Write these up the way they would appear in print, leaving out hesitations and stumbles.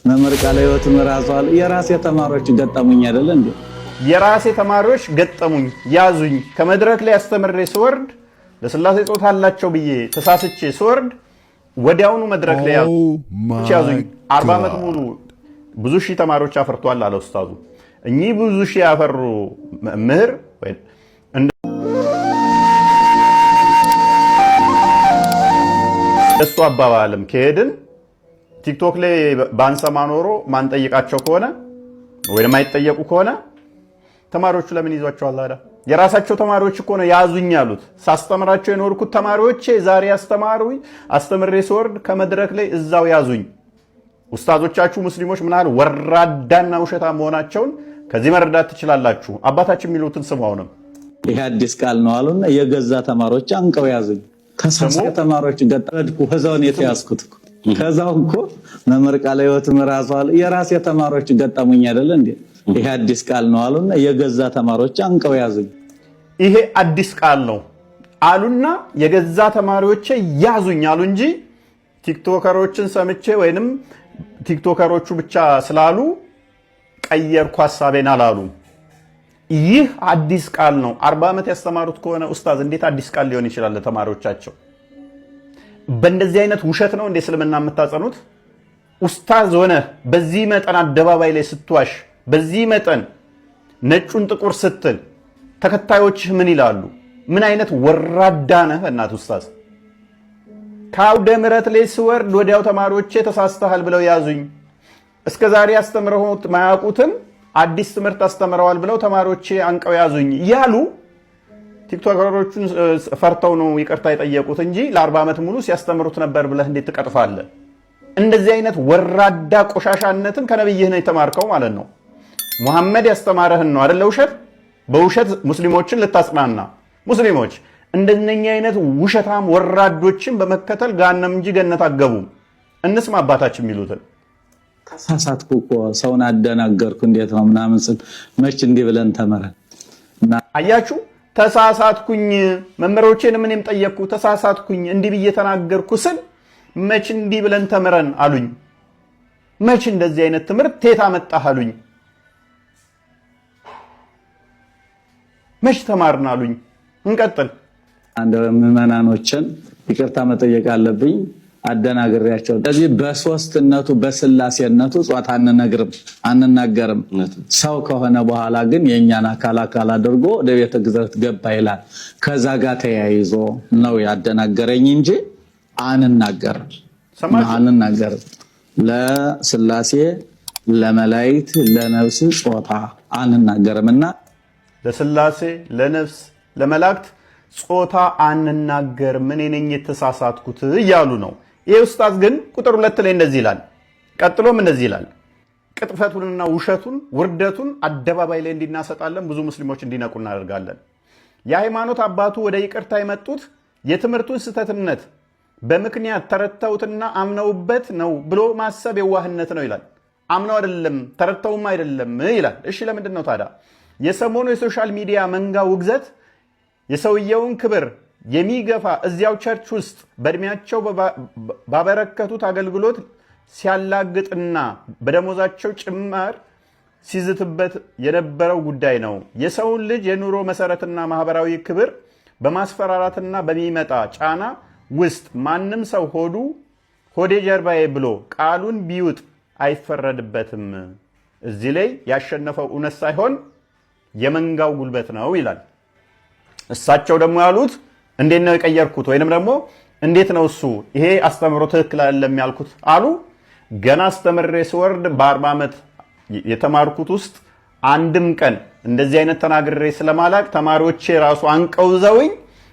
መምህር ቃለ ሕይወትም ራሷል የራሴ ተማሪዎች ገጠሙኝ አይደል እንዴ? የራሴ ተማሪዎች ገጠሙኝ ያዙኝ። ከመድረክ ላይ አስተምሬ ስወርድ ለስላሴ ጾታ አላቸው ብዬ ተሳስቼ ስወርድ ወዲያውኑ መድረክ ላይ ያዙኝ። 40 ዓመት ሙሉ ብዙ ሺህ ተማሪዎች አፈርቷል አለ ኡስታዙ። እኚህ ብዙ ሺህ ያፈሩ መምህር እሱ አባባልም ከሄድን ቲክቶክ ላይ ባንሰማ ኖሮ ማንጠይቃቸው ከሆነ ወይም ማይጠየቁ ከሆነ ተማሪዎቹ ለምን ይዟቸዋል? አዳ የራሳቸው ተማሪዎች እኮ ነው ያዙኝ ያሉት። ሳስተምራቸው የኖርኩት ተማሪዎቼ ዛሬ አስተምሬ ስወርድ ከመድረክ ላይ እዛው ያዙኝ። ኡስታዞቻችሁ ሙስሊሞች ምን ያህል ወራዳና ውሸታ መሆናቸውን ከዚህ መረዳት ትችላላችሁ። አባታችን የሚሉትን ስማውንም ይሄ አዲስ ቃል ነው አሉና የገዛ ተማሪዎች አንቀው ያዙኝ። ከሳስከ ተማሪዎች ገጠድኩ ከዛውን የተያዝኩት ከዛው እኮ መምህር ቃለ ሕይወትም ራሷል የራሴ ተማሪዎች ገጠሙኝ አይደል እንዴ? ይሄ አዲስ ቃል ነው አሉና የገዛ ተማሪዎች አንቀው ያዙኝ። ይሄ አዲስ ቃል ነው አሉና የገዛ ተማሪዎች ያዙኝ አሉ እንጂ ቲክቶከሮችን ሰምቼ ወይንም ቲክቶከሮቹ ብቻ ስላሉ ቀየርኩ ሐሳቤን አላሉ። ይህ አዲስ ቃል ነው። 40 ዓመት ያስተማሩት ከሆነ ኡስታዝ እንዴት አዲስ ቃል ሊሆን ይችላል ለተማሪዎቻቸው? በእንደዚህ አይነት ውሸት ነው እንደ እስልምና የምታጸኑት? ኡስታዝ ሆነ በዚህ መጠን አደባባይ ላይ ስትዋሽ፣ በዚህ መጠን ነጩን ጥቁር ስትል ተከታዮችህ ምን ይላሉ? ምን አይነት ወራዳ ነህ እናት ኡስታዝ? ከአውደ ምሕረት ላይ ስወርድ ወዲያው ተማሪዎቼ ተሳስተሃል ብለው ያዙኝ። እስከዛሬ አስተምረውት ማያውቁትን አዲስ ትምህርት አስተምረዋል ብለው ተማሪዎቼ አንቀው ያዙኝ ያሉ ቲክቶከሮቹን ፈርተው ነው ይቅርታ የጠየቁት እንጂ ለ40 ዓመት ሙሉ ሲያስተምሩት ነበር ብለህ እንዴት ትቀጥፋለህ? እንደዚህ አይነት ወራዳ ቆሻሻነትን ከነብይህ ነው የተማርከው ማለት ነው። ሙሐመድ ያስተማረህን ነው አይደል? ውሸት በውሸት ሙስሊሞችን ልታጽናና። ሙስሊሞች እንደነኛ አይነት ውሸታም ወራዶችን በመከተል ገሃነም እንጂ ገነት አትገቡም። እንስማ አባታችን የሚሉትን። ተሳሳትኩ እኮ ሰውን አደናገርኩ እንዴት ነው ምናምን ስል መች እንዲህ ብለን ተመረን እና አያችሁ፣ ተሳሳትኩኝ መምህሮቼንም እኔም ጠየቅኩ፣ ተሳሳትኩኝ እንዲህ ብዬ ተናገርኩ ስል መች እንዲህ ብለን ተምረን አሉኝ። መች እንደዚህ አይነት ትምህርት ቴታ መጣህ አሉኝ። መች ተማርን አሉኝ። እንቀጥል። አንድ ምዕመናኖችን ይቅርታ መጠየቅ አለብኝ አደናግሬያቸው። ስለዚህ በሶስትነቱ በስላሴነቱ ጾታ አንናገርም። ሰው ከሆነ በኋላ ግን የኛን አካል አድርጎ ወደ ቤተ ግዝረት ገባ ይላል። ከዛ ጋር ተያይዞ ነው ያደናገረኝ እንጂ አንናገርም። ለስላሴ ለመላእክት ለነፍስ ጾታ አንናገርምና ለስላሴ ለነፍስ ለመላእክት ጾታ አንናገርም እኔ ነኝ የተሳሳትኩት እያሉ ነው። ይሄ ኡስታዝ ግን ቁጥር 2 ላይ እንደዚህ ይላል። ቀጥሎም እንደዚህ ይላል። ቅጥፈቱንና ውሸቱን ውርደቱን አደባባይ ላይ እንዲናሰጣለን ብዙ ሙስሊሞች እንዲነቁ እናደርጋለን። የሃይማኖት አባቱ ወደ ይቅርታ የመጡት የትምህርቱን ስተትነት በምክንያት ተረተውትና አምነውበት ነው ብሎ ማሰብ የዋህነት ነው ይላል። አምነው አይደለም ተረተውም አይደለም ይላል። እሺ ለምንድን ነው ታዲያ የሰሞኑ የሶሻል ሚዲያ መንጋ ውግዘት የሰውየውን ክብር የሚገፋ እዚያው ቸርች ውስጥ በእድሜያቸው ባበረከቱት አገልግሎት ሲያላግጥና በደሞዛቸው ጭማር ሲዝትበት የነበረው ጉዳይ ነው። የሰውን ልጅ የኑሮ መሰረትና ማህበራዊ ክብር በማስፈራራትና በሚመጣ ጫና ውስጥ ማንም ሰው ሆዴ ጀርባዬ ብሎ ቃሉን ቢውጥ አይፈረድበትም። እዚህ ላይ ያሸነፈው እውነት ሳይሆን የመንጋው ጉልበት ነው ይላል። እሳቸው ደግሞ ያሉት እንዴት ነው የቀየርኩት ወይንም ደግሞ እንዴት ነው እሱ ይሄ አስተምሮ ትክክል አይደለም ያልኩት አሉ። ገና አስተምሬ ስወርድ በ40 ዓመት የተማርኩት ውስጥ አንድም ቀን እንደዚህ አይነት ተናግሬ ስለማላቅ ተማሪዎቼ ራሱ አንቀውዘውኝ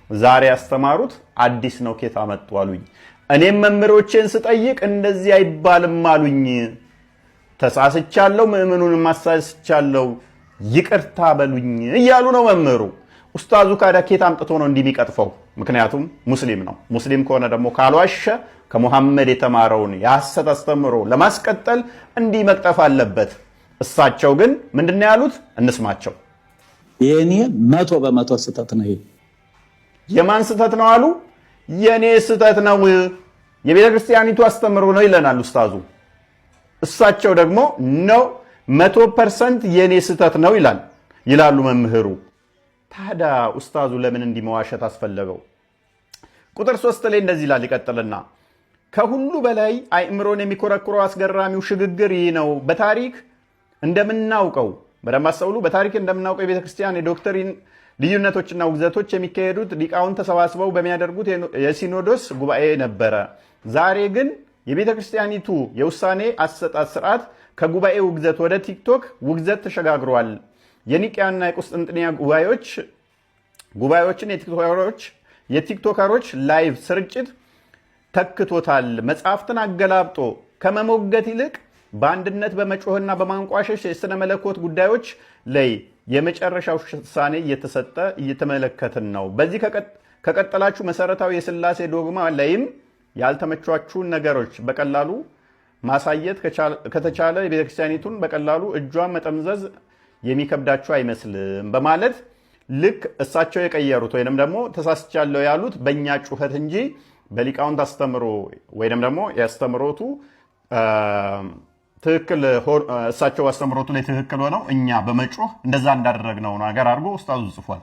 ዛሬ ያስተማሩት አዲስ ነው ኬታ መጡ አሉኝ። እኔም መምህሮቼን ስጠይቅ እንደዚህ አይባልም አሉኝ። ተሳስቻለሁ፣ ምእመኑን ማሳስቻለሁ፣ ይቅርታ በሉኝ እያሉ ነው መምህሩ። ኡስታዙ ካዳ ኬታ አምጥቶ ነው እንደሚቀጥፈው? ምክንያቱም ሙስሊም ነው። ሙስሊም ከሆነ ደግሞ ካልዋሸ ከሙሐመድ የተማረውን የሐሰት አስተምሮ ለማስቀጠል እንዲህ መቅጠፍ አለበት። እሳቸው ግን ምንድነው ያሉት? እንስማቸው። የኔ 100% ስህተት ነው። ይሄ የማን ስህተት ነው አሉ? የኔ ስህተት ነው፣ የቤተ ክርስቲያኒቱ አስተምሮ ነው ይለናል ኡስታዙ። እሳቸው ደግሞ ነው 100% የኔ ስህተት ነው ይላሉ መምህሩ። ታዲያ ኡስታዙ ለምን እንዲህ መዋሸት አስፈለገው? ቁጥር 3 ላይ እንደዚህ ይላል ይቀጥልና ከሁሉ በላይ አእምሮን የሚኮረኩረው አስገራሚው ሽግግር ይህ ነው። በታሪክ እንደምናውቀው በደንብ አስተውሉ። በታሪክ እንደምናውቀው የቤተ ክርስቲያን የዶክትሪን ልዩነቶችና ውግዘቶች የሚካሄዱት ሊቃውንት ተሰባስበው በሚያደርጉት የሲኖዶስ ጉባኤ ነበረ። ዛሬ ግን የቤተ ክርስቲያኒቱ የውሳኔ አሰጣጥ ስርዓት ከጉባኤ ውግዘት ወደ ቲክቶክ ውግዘት ተሸጋግሯል። የኒቅያና የቁስጥንጥንያ ጉባኤዎችን የቲክቶከሮች ላይቭ ስርጭት ተክቶታል። መጽሐፍትን አገላብጦ ከመሞገት ይልቅ በአንድነት በመጮህና በማንቋሸሽ የሥነ መለኮት ጉዳዮች ላይ የመጨረሻው ውሳኔ እየተመለከትን ነው። በዚህ ከቀጠላችሁ መሰረታዊ የሥላሴ ዶግማ ላይም ያልተመቿችሁን ነገሮች በቀላሉ ማሳየት ከተቻለ የቤተክርስቲያኒቱን በቀላሉ እጇን መጠምዘዝ የሚከብዳችሁ አይመስልም በማለት ልክ እሳቸው የቀየሩት ወይንም ደግሞ ተሳስቻለሁ ያሉት በእኛ ጩኸት እንጂ በሊቃውንት አስተምሮ ወይንም ደግሞ ያስተምሮቱ ትክክል እሳቸው አስተምሮቱ ላይ ትክክል ሆነው እኛ በመጮህ እንደዛ እንዳደረግነው ነገር አድርጎ ኡስታዙ ጽፏል።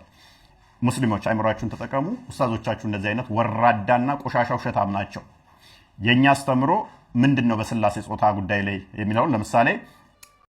ሙስሊሞች አይምሯችሁን ተጠቀሙ። ኡስታዞቻችሁ እንደዚህ አይነት ወራዳና ቆሻሻ ውሸታም ናቸው። የኛ አስተምሮ ምንድነው በስላሴ ጾታ ጉዳይ ላይ የሚለውን ለምሳሌ